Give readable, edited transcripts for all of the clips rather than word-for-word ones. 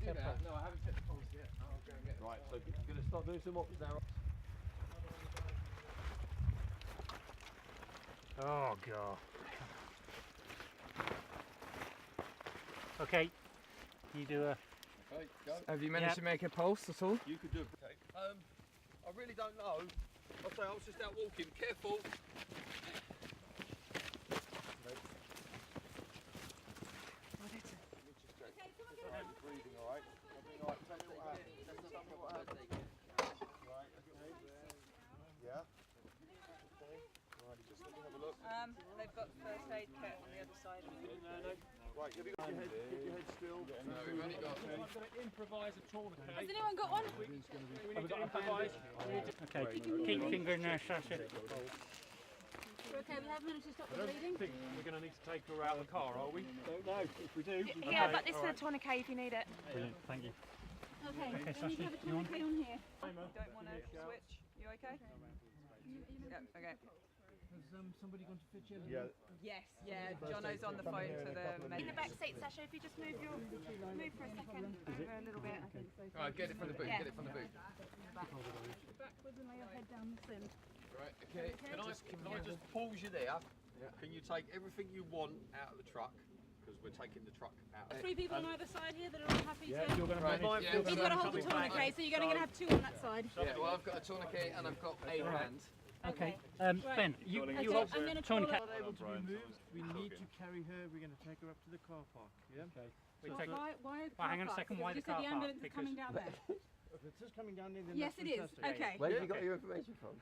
No, I haven't checked the pulse yet. I'll go and get it. Right, so you're going to start doing some ups now. Oh god. Okay, you do a... Okay, go. Have you managed to make a pulse at all? You could do it. Okay. I really don't know. I'll say I was just out walking. Careful. Breathing, all right? Right, tell me what happened. Tell me what happened. Right, okay. Yeah. Okay. Right, just let me have a look. They've got first aid kit on the other side. Right, have you got your head? Keep your head still. No, we've only got. I'm going to improvise a tourniquet. Has anyone got one? We need to improvise. Okay, keep your finger in there, Sasha. Okay, we have managed to stop the I bleeding. don't think we're going to need to take her out of the car, are we? Don't know. If we do. Yeah, but this is a tourniquet if you need it. Brilliant, thank you. Okay, we need to have a tourniquet on here. Don't want to switch. You okay? Yeah, okay. Has somebody gone to fit you? Yeah. Yes, yeah. Jono's on the phone for the In the medic. back seat, Sasha, if you just move for a second over a little bit. Right, get it from the boot. Yeah. Get it from the boot. Backwards and lay your head down the sim. Right. Okay. Can I just pause you there? Yeah. Can you take everything you want out of the truck? Because we're taking the truck out. 3 people on either side here that are all happy to. You're going to Right. manage. Yeah, You've got to hold the tourniquet, so you're going to have 2 on that side. Yeah. Well, I've got a tourniquet and I've got a hand. Okay, Ben, you Okay, hold I'm going to call tourniquet. up. Not able to be moved. We need to carry her. We're going to take her up to the car park. Yeah. Okay. Why the Well, car hang on a park? second, Because why you the said car the park? ambulance is Because coming down there. If it's just coming down there, then Yes, that's it is. fantastic. Okay. Where have you got your information from?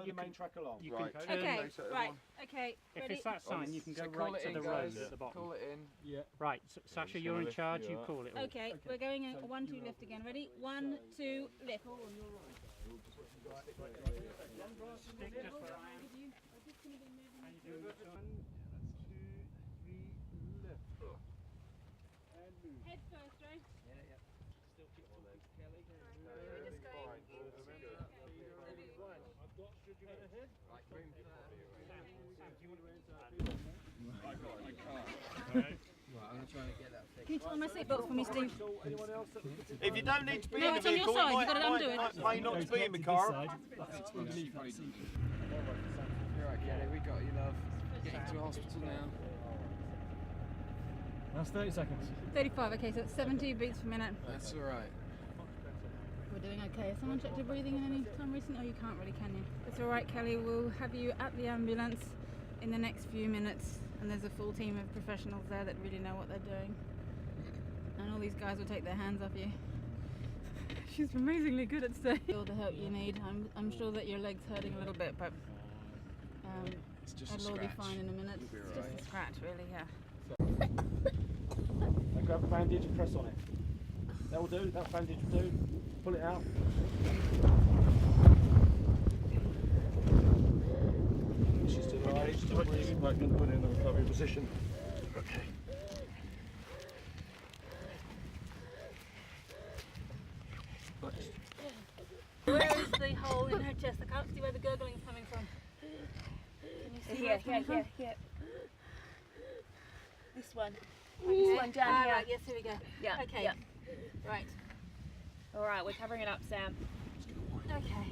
Your main track along. you Right. can turn, Okay, So right. Okay, if ready? it's that sign, you can go So call right it to in, the guys. road at the bottom. Call it in. Yeah. Right, Sasha, you're in charge, you call it all. Okay, we're going in 1, 2, lift again. Ready? 1, 2, lift. Stick just for a hand. 1, 2, 3, left. And move. Head first, right? Right. I'm trying to get that fixed. Can you tie my seatbelt for me, Steve? If you don't need to be No, in the it's on your vehicle, side, it you've got to undo it. might pay not to be in the car. You're right, Kelly. We got you, love. Getting to hospital now. That's 30 seconds. 35, okay, so it's 70 beats per minute. That's all right. We're doing okay. Has someone checked your breathing in any time recently? Oh, you can't really, can you? It's all right, Kelly. We'll have you at the ambulance in the next few minutes. And there's a full team of professionals there that really know what they're doing. And all these guys will take their hands off you. She's amazingly good at staying. All the help you need. I'm sure that your leg's hurting a little bit, but It's just a it'll all be scratch. fine in a minute. You'll be It's alright. just a scratch, really, yeah. Now grab the bandage and press on it. That will do. That bandage will do. Pull it out. She's still alright. She's still breathing. Right, going to put it in the recovery position. Okay. Where is the hole in her chest? I can't see where the gurgling is coming from. Can you see where it's coming from? Here. This one. This one down here. Right, yes, here we go. Yeah. Okay. Yeah. Right. All right, we're covering it up, Sam. Okay.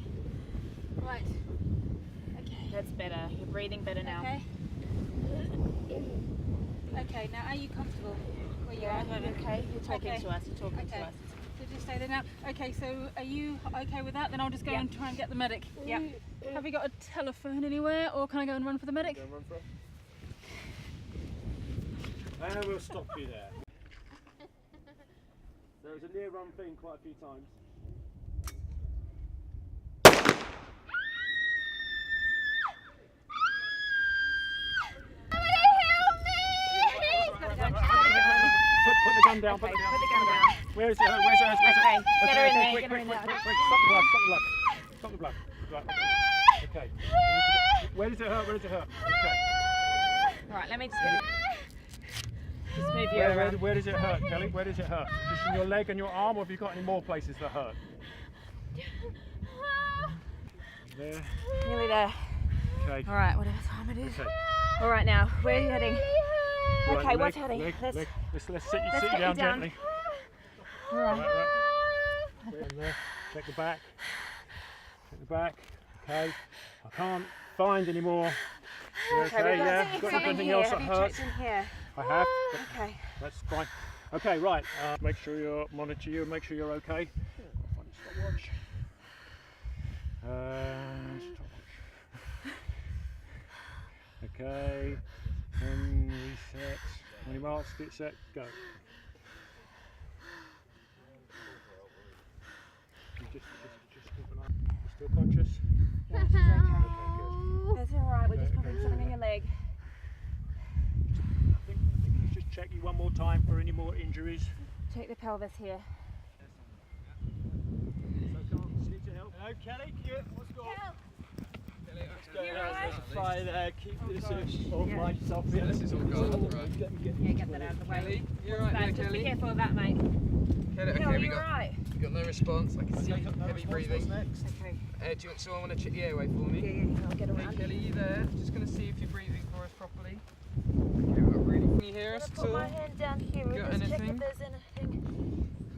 Right. Okay. That's better. You're breathing better now. Okay. Okay, now are you comfortable where you are at the moment? Okay. You're talking Okay. to us. You're talking Okay. to us. So just stay there now. Okay, so are you okay with that? Then I'll just go and try and get the medic. Yeah. Have you got a telephone anywhere, or can I go and run for the medic? Run for it. And we'll stop you there. There was a near run thing quite a few times. Put the gun down. Okay, put the gun down. Where is it? Where's it? Okay, get her in there. Quick, Get her in there. stop the blood. Stop the blood. Right. Okay. Where does it hurt? Where does it hurt? Okay. All right, let me just get. Just move you around. Where does it hurt, Kelly? Where does it hurt? Just in your leg and your arm, or have you got any more places that hurt? There. Nearly there. Okay. All right, whatever time it is. Okay. All right, now where are you heading? Right, Okay, leg, what's heading? leg, Let's leg. Let's sit get you you down down. gently. Right. Wait in there. Check the back. Check the back. Okay. I can't find any more. You okay? Yeah. Got anything else that hurts? Here. I have. Okay. That's fine. Okay, right. Make sure you monitor you. Make sure you're okay. I'll find a stopwatch. Stopwatch. Okay. And reset. 20 marks. Get set. Go. Just keep an eye. You still conscious? Yeah, she's okay. Okay, good. That's alright, we're just popping something in your leg. I think you just check you one more time for any more injuries. Check the pelvis here. So can't sleep to help. Hello, Kelly. What's going on? Let's try there. Keep this off myself here. This is all gone. Right. Yeah, get that out of the way. Kelly, you're right there, Just be Kelly. careful of that, mate. Kelly, No, okay, we you're got right. no response. I can see heavy breathing. next? Okay. Do you want someone want to check the airway for me? Yeah, I'll get Hey, around. Kelly, you there? Just going to see if you're breathing for us properly. Okay, we've got really. Can you hear us at Put all? my hand down here Got and just check anything? if there's anything.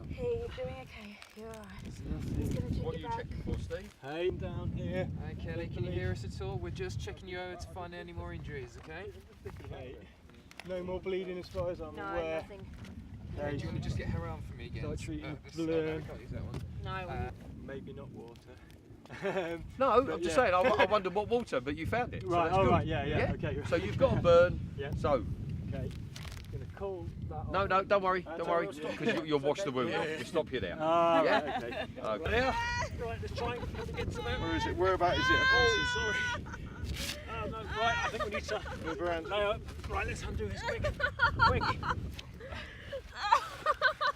Hey, you're doing okay. You're alright. Just gonna check What are your you back. checking for, Steve? Hey, down here. Hi, Kelly, can you hear us at all? We're just checking you over to find any more injuries, okay? Okay. No more bleeding as far as I'm No, aware. nothing. Do you want to just get her arm for me again? So I treat you no, we blur. can't use that one. No, Maybe not water. No, But I'm just yeah. saying, I wondered what water, but you found it. So Right, that's all good. right, yeah, okay. So you've got a burn. Yeah. So, Okay. Gonna call that no, off. no, don't worry, That's don't all worry, right. because you'll wash the wound Yeah, off. yeah. We'll stop you there. Ah, Yeah. right, okay. Okay. There. Right, let's try and get to that. Where is it? Whereabout is it? Oh, sorry. Oh, no, right, I think we need to Move around. lay up. Right, let's undo this quick. Quick.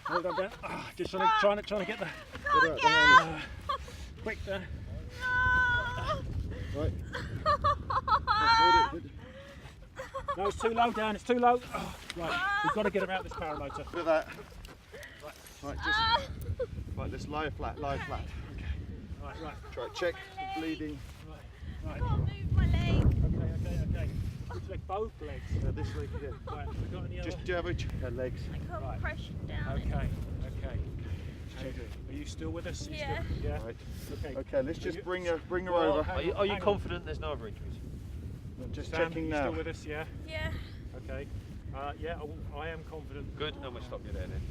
Hold on down. Just trying to get the. Quick there. Right. No, it's too low down. It's too low. Oh, right, we've got to get her out of this paramotor. Look at that. Right, just. Right, let's lie flat, lie flat. Right. Try to check the bleeding. Right. can't move my leg. Okay. Which leg? Both legs. This leg here. Right, have we got any other? Just do you have her legs. I can't Right. press down. Okay. Are you still with us? You Yeah. Still, yeah. Right. Okay. Okay, let's just bring her Well, over. hang on, hang on. confident there's no other injuries? I'm just Sam, checking you now. still with us? Yeah. Yeah. Okay. Yeah, I am confident. Good, and we'll stop you there then.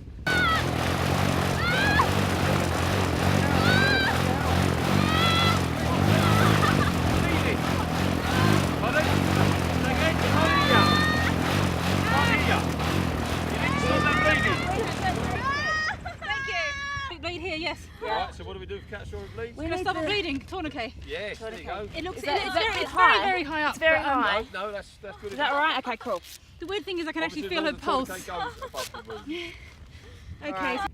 Bleed here, yes. Alright, so what do we do for catastrophic bleeds? We're gonna stop the bleeding. Tourniquet. Yes, there you go. It looks. Is that- it's is that very, too it's high? very high up. It's very but, high. No, that's good. Is that alright? Okay, cool. The weird thing is, I can actually Obviously, feel her as long as the pulse. tourniquet goes above the wound. Okay. Alright.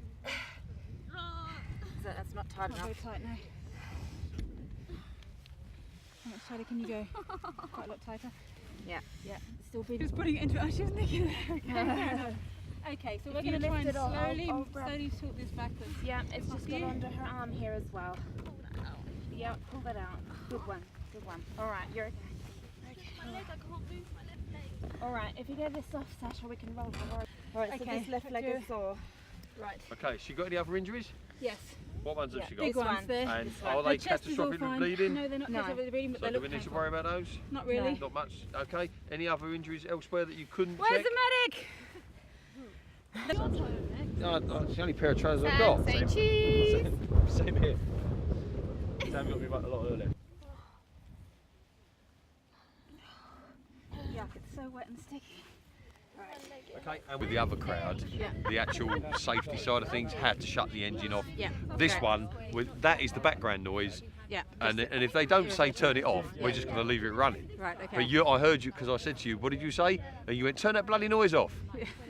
So That's not tight not enough. very tight now. How much tighter can you go? Quite a lot tighter. Yeah. Still bleeding. Just putting it into. Oh, she was making it. Okay. fair enough. Okay, so we're If you going to try and lift it, I'll grab- slowly sort this backwards. Yeah, it's just got you. under her arm here as well. Yeah, pull that out. Good one. Alright, you're okay. My leg, I can't move my left leg. Alright, if you get this off, Sasha, we can roll forward. Alright, so Okay, this left leg do- is sore. Right. Okay, she got any other injuries? Yes. What ones Yeah, have she got? Big This ones one. there. And This one. are Her they chest is all catastrophically fine. bleeding? No, they're not No. catastrophically bleeding, but So they do look we need to painful. worry about those? Not really. Not much. Okay. Any other injuries elsewhere that you couldn't Where's check? the medic? No, it's the only pair of trousers I've got. Say cheese. Same here. Sam got me back a lot earlier. Yuck, it's so wet and sticky. Okay. And with the other crowd, the actual safety side of things had to shut the engine off. Yeah. This one, that is the background noise. Yeah. And if they don't say turn it off, we're just going to leave it running. Right, okay. But I heard you because I said to you, what did you say? And you went, turn that bloody noise off.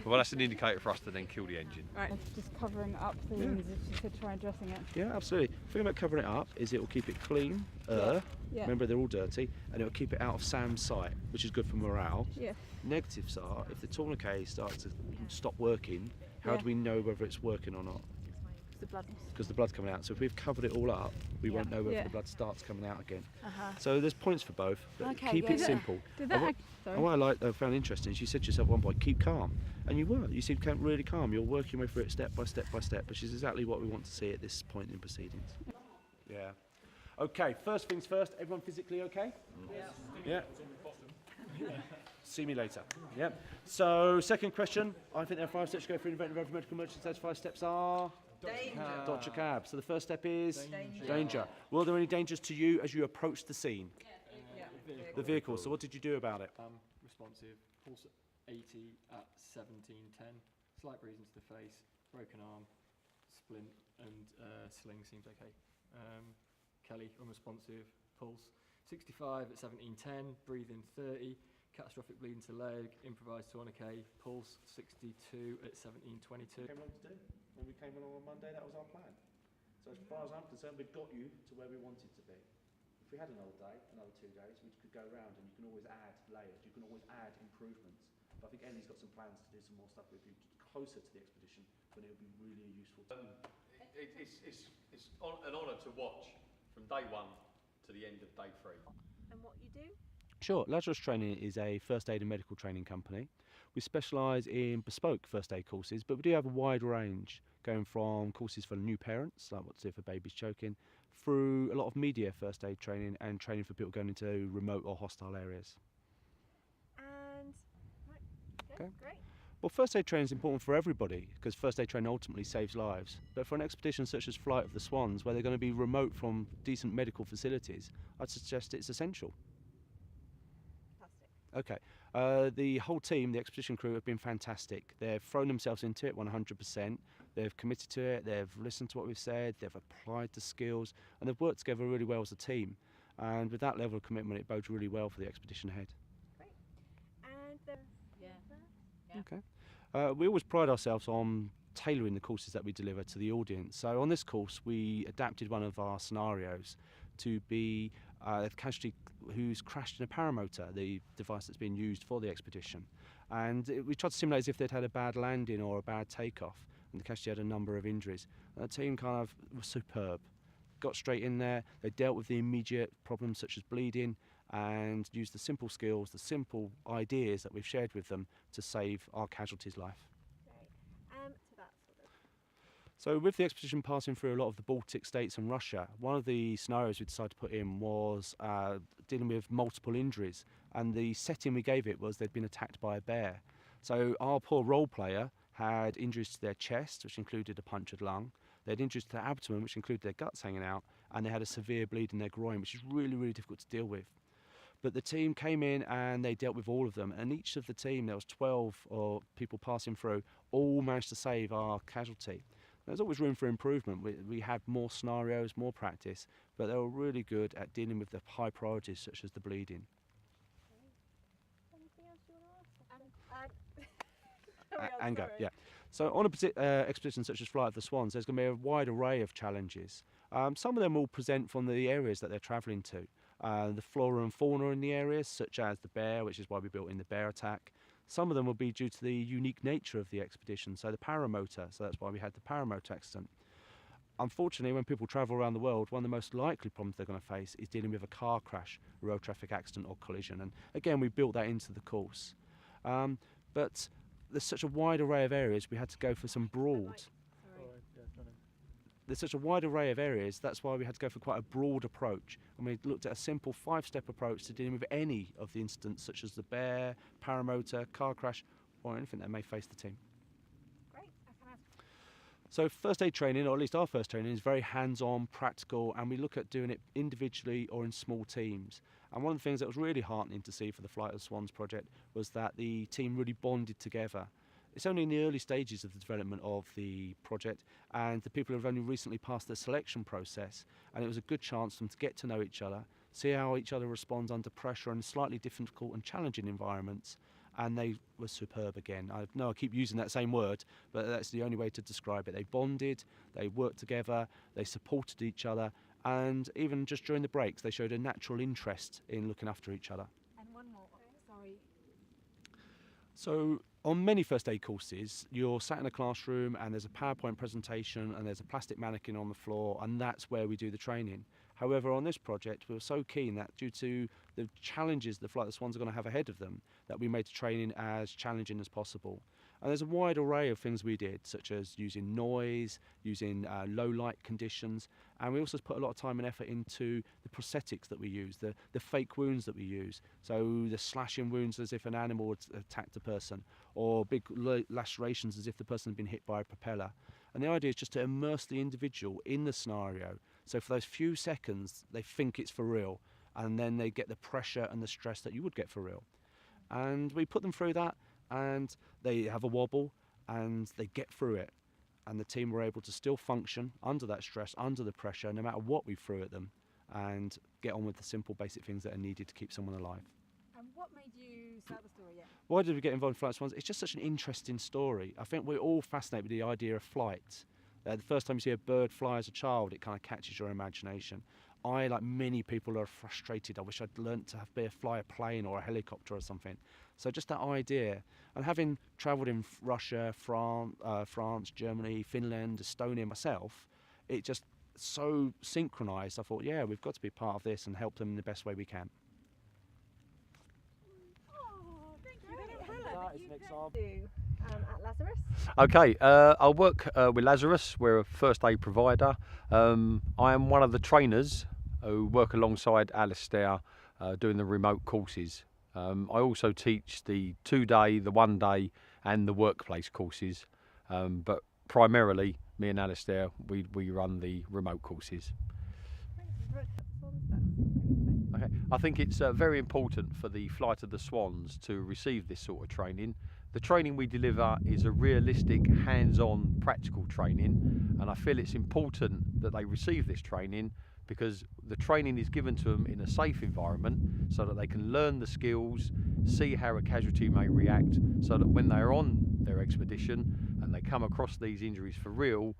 Well, that's an indicator for us to then kill the engine. Right. Just covering up the wounds if she said try dressing it. Yeah, absolutely. The thing about covering it up is it will keep it clean. Yeah. Remember, they're all dirty, and it will keep it out of Sam's sight, which is good for morale. Yeah. Negatives are if the tourniquet starts to stop working, how Yeah. do we know whether it's working or not? The blood. because the blood's coming out. So if we've covered it all up, we won't know whether Yeah. the blood starts coming out again. Uh-huh. So there's points for both, but Okay, keep yeah. it simple. Did And that? what, Sorry. and what I found interesting is you said to yourself at one point, keep calm. And you were. You seemed really calm. You're working your way through it step by step by step, which is exactly what we want to see at this point in proceedings. Yeah. Okay, first things first, everyone physically okay? Yeah. See me later. Yeah. So, second question. I think there are 5 steps to go through an event of medical emergency. Those 5 steps are? Dodge a cab. So the first step is? Danger. Were there any dangers to you as you approached the scene? The vehicle. So what did you do about it? Responsive, pulse at 80 at 17:10, slight bruise into the face, broken arm, splint and sling seems okay. Kelly, unresponsive, pulse 65 at 17:10, breathing 30, catastrophic bleeding to leg, improvised tourniquet, pulse 62 at 17:22. Came along to do. When we came along on Monday, that was our plan. So as far as I'm concerned, we've got you to where we wanted to be. If we had another day, another 2 days, we could go around and you can always add layers, you can always add improvements. But I think Ellie's got some plans to do some more stuff with you closer to the expedition when it would be really useful. It's an honour to watch from day 1 to the end of day 3. And what you do? Sure, Lazarus Training is a first aid and medical training company. We specialise in bespoke first aid courses, but we do have a wide range, going from courses for new parents, like what to do if a baby's choking, through a lot of media first aid training and training for people going into remote or hostile areas. And right, Okay. great. Well, first aid training is important for everybody because first aid training ultimately saves lives. But for an expedition such as Flight of the Swans, where they're going to be remote from decent medical facilities, I'd suggest it's essential. Fantastic. Okay, the whole team, the expedition crew, have been fantastic. They've thrown themselves into it 100%. They've committed to it, they've listened to what we've said, they've applied the skills, and they've worked together really well as a team. And with that level of commitment, it bodes really well for the expedition ahead. Great. And the Okay. We always pride ourselves on tailoring the courses that we deliver to the audience. So on this course, we adapted one of our scenarios to be a casualty who's crashed in a paramotor, the device that's been used for the expedition. And we tried to simulate as if they'd had a bad landing or a bad takeoff, and the casualty had a number of injuries. And the team kind of was superb. Got straight in there, they dealt with the immediate problems such as bleeding and used the simple skills, the simple ideas that we've shared with them to save our casualties' life. great. So that's sort of So with the expedition passing through a lot of the Baltic states and Russia, one of the scenarios we decided to put in was dealing with multiple injuries, and the setting we gave it was they'd been attacked by a bear. So our poor role player had injuries to their chest, which included a punctured lung. They had injuries to their abdomen, which included their guts hanging out, and they had a severe bleed in their groin, which is really, really difficult to deal with. But the team came in and they dealt with all of them, and each of the team, there was 12 people passing through, all managed to save our casualty. There's always room for improvement. We had more scenarios, more practice, but they were really good at dealing with the high priorities such as the bleeding. anything else you want to ask? And go, yeah. So on expedition such as Flight of the Swans, there's going to be a wide array of challenges. Some of them will present from the areas that they're travelling to. The flora and fauna in the areas, such as the bear, which is why we built in the bear attack. Some of them will be due to the unique nature of the expedition, so the paramotor, so that's why we had the paramotor accident. Unfortunately, when people travel around the world, one of the most likely problems they're going to face is dealing with a car crash, a road traffic accident or collision, and again we built that into the course. But there's such a wide array of areas, we had to go for some broad. There's such a wide array of areas, that's why we had to go for quite a broad approach. And we looked at a simple 5-step approach to dealing with any of the incidents, such as the bear, paramotor, car crash, or anything that may face the team. Great. I can ask. So first aid training, or at least our first training, is very hands-on, practical, and we look at doing it individually or in small teams. And one of the things that was really heartening to see for the Flight of the Swans project was that the team really bonded together. It's only in the early stages of the development of the project, and the people have only recently passed the selection process, and it was a good chance for them to get to know each other, see how each other responds under pressure in slightly difficult and challenging environments, and they were superb again. I know I keep using that same word, but that's the only way to describe it. They bonded, they worked together, they supported each other, and even just during the breaks they showed a natural interest in looking after each other. And one more. Sorry. So On many first aid courses, you're sat in a classroom and there's a PowerPoint presentation and there's a plastic mannequin on the floor, and that's where we do the training. However, on this project, we were so keen that due to the challenges the Flight of the Swans are going to have ahead of them, that we made the training as challenging as possible. And there's a wide array of things we did, such as using noise, using low light conditions, and we also put a lot of time and effort into the prosthetics that we use, the fake wounds that we use. So the slashing wounds as if an animal had attacked a person, or big lacerations as if the person had been hit by a propeller. And the idea is just to immerse the individual in the scenario. So for those few seconds, they think it's for real, and then they get the pressure and the stress that you would get for real. And we put them through that, and they have a wobble, and they get through it. And the team were able to still function under that stress, under the pressure, no matter what we threw at them, and get on with the simple basic things that are needed to keep someone alive. And what made you start the story? Yeah. Why did we get involved in Flight of Swans? It's just such an interesting story. I think we're all fascinated with the idea of flight. The first time you see a bird fly as a child, it kind of catches your imagination. I, like many people, are frustrated. I wish I'd learnt to fly a plane or a helicopter or something. So just that idea, and having travelled in Russia, France, Germany, Finland, Estonia myself, it just so synchronised. I thought, yeah, we've got to be part of this and help them in the best way we can. Oh, thank you. Helen, you do at Lazarus. Okay, I work with Lazarus. We're a first aid provider. I am one of the trainers who work alongside Alistair doing the remote courses. I also teach the 2-day, the 1-day and the workplace courses, but primarily me and Alistair, we run the remote courses. Okay. I think it's very important for the Flight of the Swans to receive this sort of training. The training we deliver is a realistic, hands-on, practical training, and I feel it's important that they receive this training because the training is given to them in a safe environment so that they can learn the skills, see how a casualty may react, so that when they're on their expedition and they come across these injuries for real,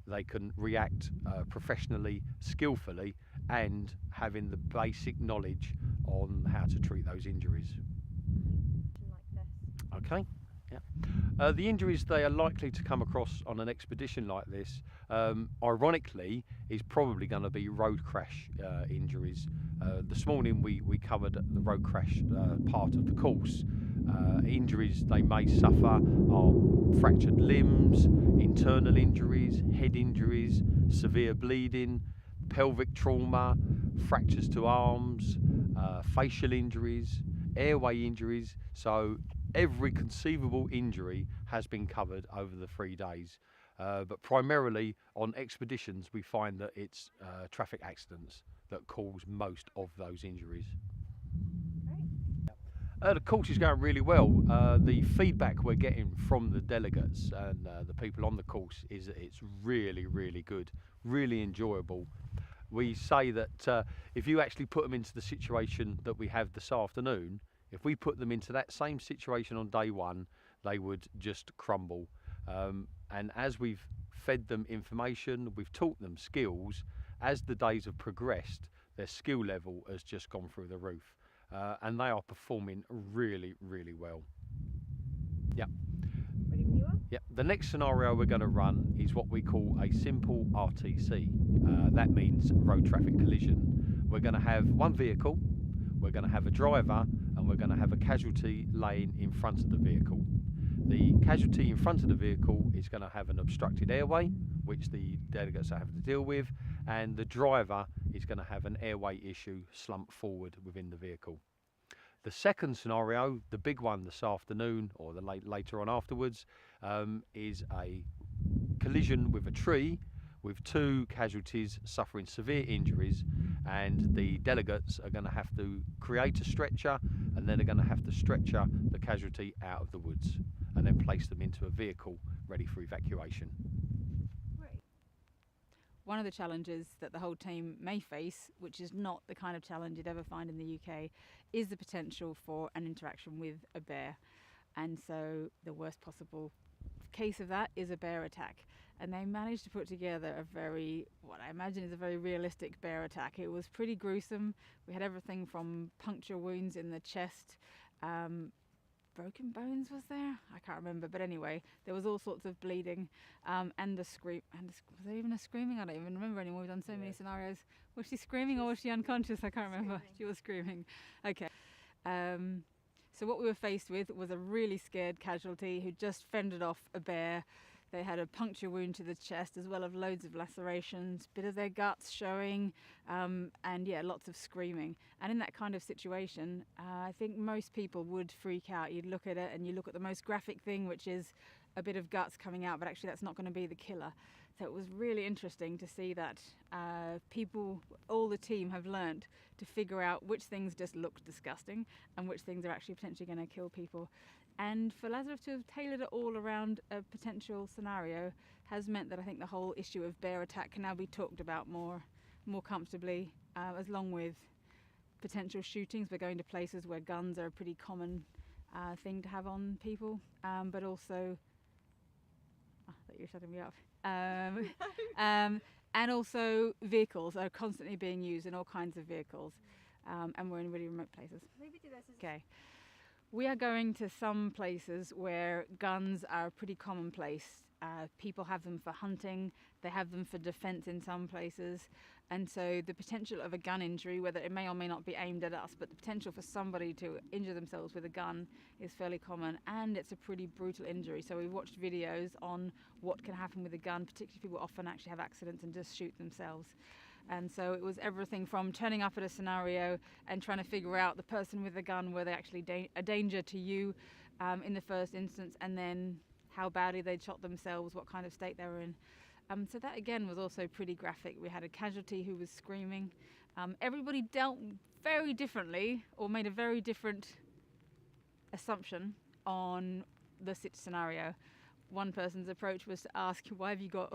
they can react professionally, skillfully, and having the basic knowledge on how to treat those injuries. Okay. Yeah. The injuries they are likely to come across on an expedition like this, ironically, is probably going to be road crash injuries. This morning we covered the road crash part of the course. Injuries they may suffer are fractured limbs, internal injuries, head injuries, severe bleeding, pelvic trauma, fractures to arms, facial injuries, airway injuries. So every conceivable injury has been covered over the 3 days, but primarily on expeditions we find that it's traffic accidents that cause most of those injuries. The course is going really well. The feedback we're getting from the delegates and the people on the course is that it's really good, really enjoyable. We say that if you actually put them into the situation that we have this afternoon, if we put them into that same situation on day one, they would just crumble. And as we've fed them information, we've taught them skills, as the days have progressed, their skill level has just gone through the roof. And they are performing really well. Yeah. Ready when you are? Yeah. The next scenario we're going to run is what we call a simple RTC. That means road traffic collision. We're going to have one vehicle, we're going to have a driver, and we're going to have a casualty laying in front of the vehicle. The casualty in front of the vehicle is going to have an obstructed airway, which the delegates are having to deal with, and the driver is going to have an airway issue slumped forward within the vehicle. The second scenario, the big one this afternoon, or the later on afterwards, is a collision with a tree with 2 casualties suffering severe injuries, and the delegates are going to have to create a stretcher, and then they're going to have to stretcher the casualty out of the woods and then place them into a vehicle ready for evacuation. One of the challenges that the whole team may face, which is not the kind of challenge you'd ever find in the UK, is the potential for an interaction with a bear. And so the worst possible case of that is a bear attack. And they managed to put together what I imagine is a very realistic bear attack. It was pretty gruesome. We had everything from puncture wounds in the chest, broken bones was there? I can't remember, but anyway, there was all sorts of bleeding, and the scream. And was there even a screaming? I don't even remember anymore. We've done so many scenarios. Was she screaming or was she unconscious? I can't remember. She was screaming. Okay. So what we were faced with was a really scared casualty who just fended off a bear. They had a puncture wound to the chest as well as loads of lacerations, bit of their guts showing, and yeah, lots of screaming. And in that kind of situation, I think most people would freak out. You'd look at it and you look at the most graphic thing, which is a bit of guts coming out, but actually that's not going to be the killer. So it was really interesting to see that people, all the team have learned to figure out which things just look disgusting and which things are actually potentially going to kill people. And for Lazarus to have tailored it all around a potential scenario has meant that I think the whole issue of bear attack can now be talked about more comfortably, along with potential shootings. We're going to places where guns are a pretty common thing to have on people, but also, I thought you were shutting me up. And also vehicles are constantly being used in all kinds of vehicles, and we're in really remote places. Maybe do this as Okay. We are going to some places where guns are pretty commonplace. People have them for hunting, they have them for defense in some places, and so the potential of a gun injury, whether it may or may not be aimed at us, but the potential for somebody to injure themselves with a gun is fairly common, and it's a pretty brutal injury. So we've watched videos on what can happen with a gun, particularly people often actually have accidents and just shoot themselves. And so it was everything from turning up at a scenario and trying to figure out the person with the gun, were they actually a danger to you in the first instance, and then how badly they'd shot themselves, what kind of state they were in. So that again was also pretty graphic. We had a casualty who was screaming. Everybody dealt very differently or made a very different assumption on the scenario. One person's approach was to ask, why have you got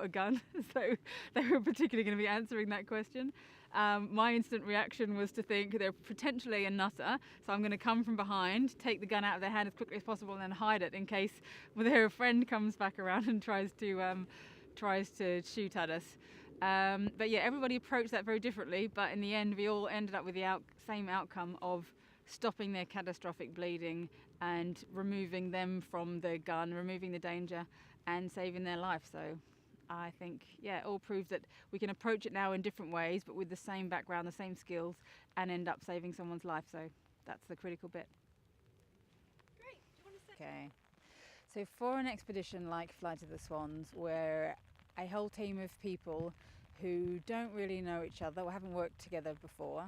a gun? So they were particularly going to be answering that question. My instant reaction was to think they're potentially a nutter, so I'm going to come from behind, take the gun out of their hand as quickly as possible, and then hide it in case their friend comes back around and tries to shoot at us. But yeah, everybody approached that very differently. But in the end, we all ended up with the same outcome of stopping their catastrophic bleeding and removing them from the gun, removing the danger and saving their life. So I think, yeah, it all proves that we can approach it now in different ways, but with the same background, the same skills, and end up saving someone's life. So that's the critical bit. Great. Do you want to say? Okay. So for an expedition like Flight of the Swans, where a whole team of people who don't really know each other or haven't worked together before,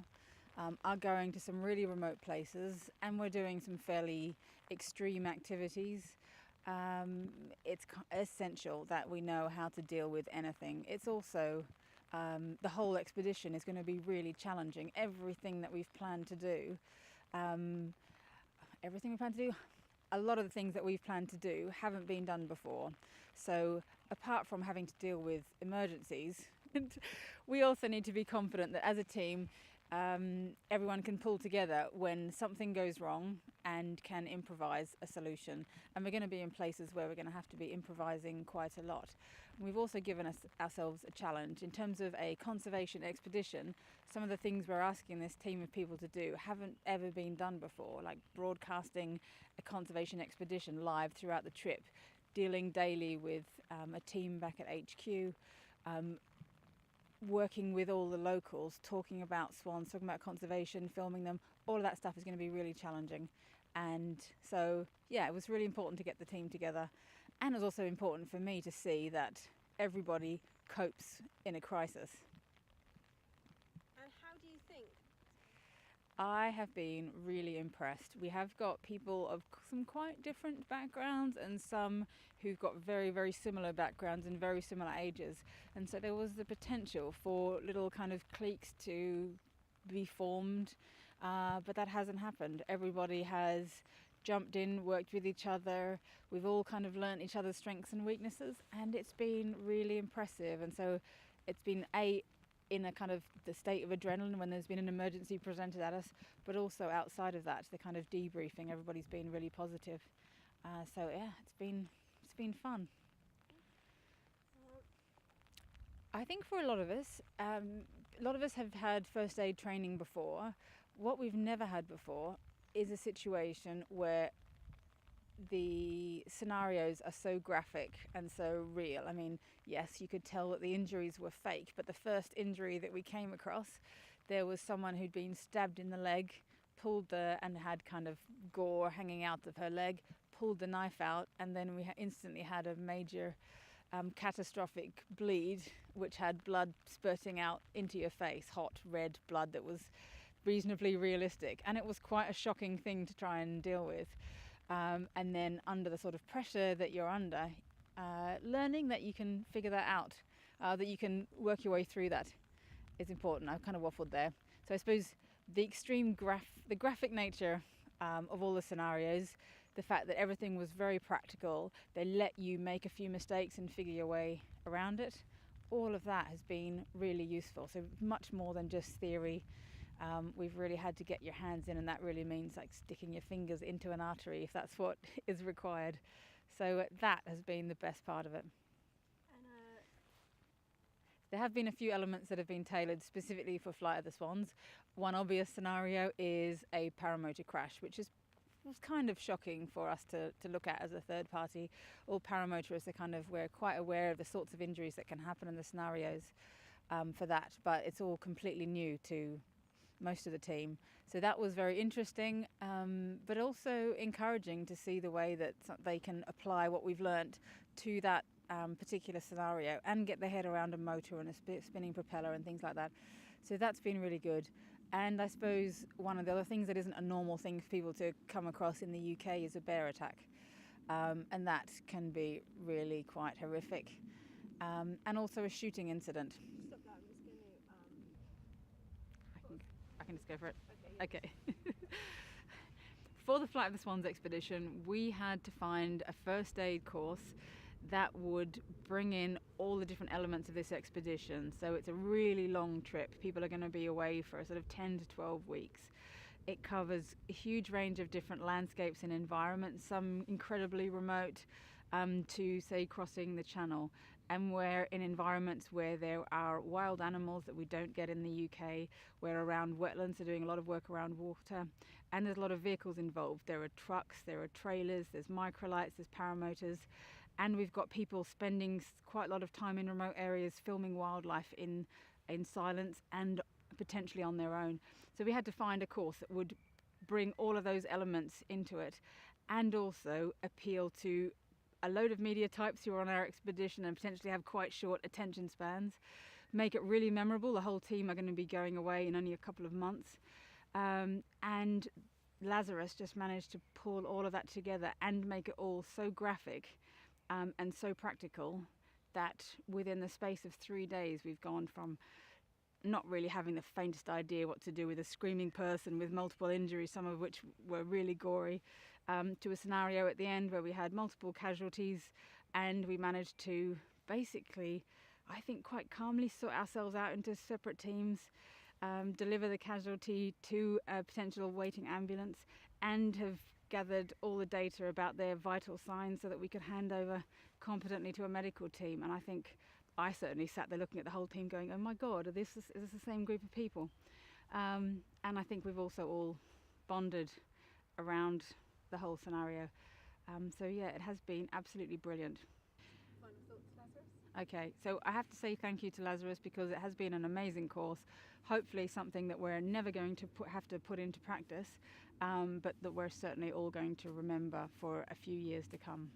are going to some really remote places, and we're doing some fairly extreme activities, it's essential that we know how to deal with anything. It's also, the whole expedition is going to be really challenging. Everything that we've planned to do, a lot of the things that we've planned to do haven't been done before. So apart from having to deal with emergencies, we also need to be confident that as a team, everyone can pull together when something goes wrong and can improvise a solution. And we're going to be in places where we're going to have to be improvising quite a lot. And we've also given ourselves a challenge in terms of a conservation expedition. Some of the things we're asking this team of people to do haven't ever been done before, like broadcasting a conservation expedition live throughout the trip, dealing daily with a team back at HQ, working with all the locals, talking about swans, talking about conservation, filming them. All of that stuff is going to be really challenging. And so, yeah, it was really important to get the team together. And it was also important for me to see that everybody copes in a crisis. And how do you think? I have been really impressed. We have got people of some quite different backgrounds and some who've got very, very similar backgrounds and very similar ages. And so there was the potential for little kind of cliques to be formed, but that hasn't happened. Everybody has jumped in, worked with each other. We've all kind of learnt each other's strengths and weaknesses, and it's been really impressive. And so it's been in a kind of the state of adrenaline when there's been an emergency presented at us, but also outside of that, the kind of debriefing, everybody's been really positive. So yeah, it's been fun. I think for a lot of us have had first aid training before. What we've never had before is a situation where the scenarios are so graphic and so real. I mean, yes, you could tell that the injuries were fake, but the first injury that we came across, there was someone who'd been stabbed in the leg, and had kind of gore hanging out of her leg, pulled the knife out, and then we instantly had a major catastrophic bleed, which had blood spurting out into your face, hot red blood that was reasonably realistic, and it was quite a shocking thing to try and deal with. And then under the sort of pressure that you're under, learning that you can figure that out, that you can work your way through that is important. I've kind of waffled there. So I suppose the extreme graphic nature of all the scenarios, the fact that everything was very practical, they let you make a few mistakes and figure your way around it, all of that has been really useful. So much more than just theory. We've really had to get your hands in, and that really means like sticking your fingers into an artery if that's what is required. So that has been the best part of it. There have been a few elements that have been tailored specifically for Flight of the Swans. One obvious scenario is a paramotor crash, which was kind of shocking for us to look at as a third party. All paramotorists we're quite aware of the sorts of injuries that can happen in the scenarios for that, but it's all completely new to most of the team. So that was very interesting, but also encouraging to see the way that they can apply what we've learnt to that particular scenario and get their head around a motor and a spinning propeller and things like that. So that's been really good. And I suppose one of the other things that isn't a normal thing for people to come across in the UK is a bear attack. And that can be really quite horrific. And also a shooting incident. Stop that, I'm just going to... I can just go for it. Okay. For the Flight of the Swans expedition, we had to find a first aid course that would bring in all the different elements of this expedition. So it's a really long trip. People are going to be away for sort of 10 to 12 weeks. It covers a huge range of different landscapes and environments, some incredibly remote, to say crossing the Channel. And we're in environments where there are wild animals that we don't get in the UK. We're around wetlands, so doing a lot of work around water. And there's a lot of vehicles involved. There are trucks, there are trailers, there's microlights, there's paramotors. And we've got people spending quite a lot of time in remote areas filming wildlife in silence and potentially on their own. So we had to find a course that would bring all of those elements into it and also appeal to a load of media types who are on our expedition and potentially have quite short attention spans. Make it really memorable. The whole team are going to be going away in only a couple of months. And Lazarus just managed to pull all of that together and make it all so graphic and so practical that within the space of 3 days we've gone from not really having the faintest idea what to do with a screaming person with multiple injuries, some of which were really gory, to a scenario at the end where we had multiple casualties and we managed to basically, I think quite calmly, sort ourselves out into separate teams, deliver the casualty to a potential waiting ambulance, and have gathered all the data about their vital signs so that we could hand over competently to a medical team. And I think I certainly sat there looking at the whole team going, oh my God, is this the same group of people? And I think we've also all bonded around the whole scenario. So yeah, it has been absolutely brilliant. Final thoughts, Lazarus? Okay, so I have to say thank you to Lazarus because it has been an amazing course. Hopefully something that we're never going to have to put into practice, but that we're certainly all going to remember for a few years to come.